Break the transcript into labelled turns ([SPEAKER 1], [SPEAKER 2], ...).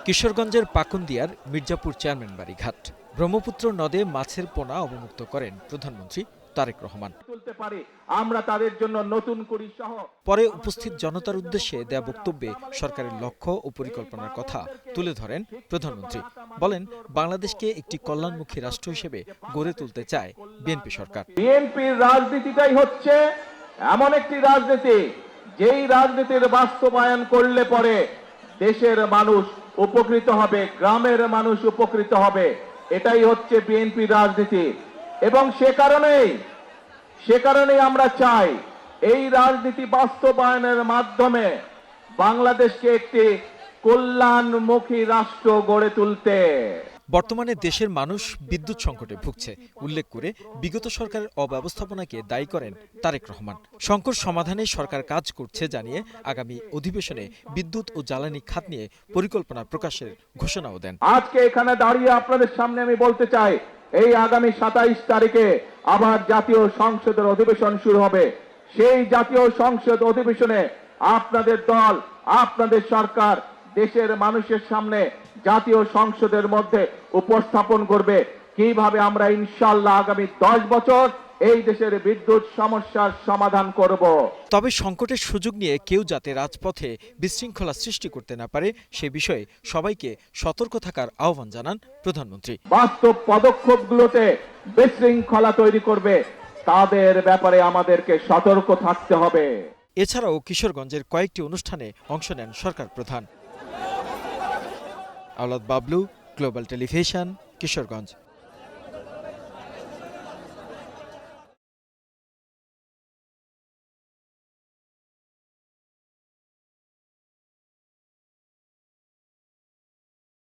[SPEAKER 1] কিশোরগঞ্জের পাকুন্দিয়ার মির্জাপুর চেয়ারম্যান বাড়ি ঘাট। ব্রহ্মপুত্র নদে মাছের পোনা অবমুক্ত করেন প্রধানমন্ত্রী তারেক রহমান।
[SPEAKER 2] আমরা তাদের জন্য নতুন করি সহ
[SPEAKER 1] পরে উপস্থিত জনতার উদ্দেশ্যে দেয়া বক্তব্যে সরকারের লক্ষ্য ও পরিকল্পনার কথা তুলে ধরেন প্রধানমন্ত্রী। বলেন, বাংলাদেশকে একটি কল্যাণমুখী রাষ্ট্র হিসেবে গড়ে তুলতে চায় বিএনপি সরকার।
[SPEAKER 2] বিএনপির রাজনীতিটাই হচ্ছে এমন একটি রাজনীতি যেই রাজনীতির বাস্তবায়ন করলে পরে দেশের মানুষ উপকৃত হবে, গ্রামের মানুষ উপকৃত হবে। এটাই হচ্ছে বিএনপির রাজনীতি এবং সে কারণেই আমরা চাই এই রাজনীতি বাস্তবায়নের মাধ্যমে বাংলাদেশকে একটি কল্যাণমুখী রাষ্ট্র গড়ে তুলতে।
[SPEAKER 1] বর্তমানে দেশের মানুষ বিদ্যুৎ সংকটে ভুগছে উল্লেখ করে বিগত সরকারের অব্যবস্থাপনাকে দায়ী করেন তারেক রহমান। সংকট সমাধানে সরকার কাজ করছে জানিয়ে আগামী অধিবেশনে বিদ্যুৎ ও জ্বালানি খাত নিয়ে পরিকল্পনা প্রকাশের ঘোষণাও দেন।
[SPEAKER 2] আজকে এখানে দাঁড়িয়ে আপনাদের সামনে আমি বলতে চাই, এই আগামী 27 তারিখে আবার জাতীয় সংসদের অধিবেশন শুরু হবে। সেই জাতীয় সংসদ অধিবেশনে আপনাদের দল, আপনাদের সরকার দেশের মানুষের সামনে জাতীয় সংসদের মধ্যে উপস্থাপন করবে কিভাবে আমরা ইনশাআল্লাহ আগামী 10 বছর এই দেশের বিদ্যুৎ সমস্যার সমাধান করব।
[SPEAKER 1] তবে সংকটের সুযোগ নিয়ে কেউ যাতে রাজপথে বিশৃঙ্খলা সৃষ্টি করতে না পারে সে বিষয়ে সবাইকে সতর্ক থাকার আহ্বান জানান প্রধানমন্ত্রী।
[SPEAKER 2] বাস্তব পদক্ষেপগুলোতে বিশৃঙ্খলা তৈরি করবে তাদের ব্যাপারে আমাদেরকে সতর্ক থাকতে হবে।
[SPEAKER 1] এছাড়াও কিশোরগঞ্জের কয়েকটি অনুষ্ঠানে অংশ নেন সরকার প্রধান। আওলাদ বাবলু, গ্লোবাল টেলিভিশন, কিশোরগঞ্জ।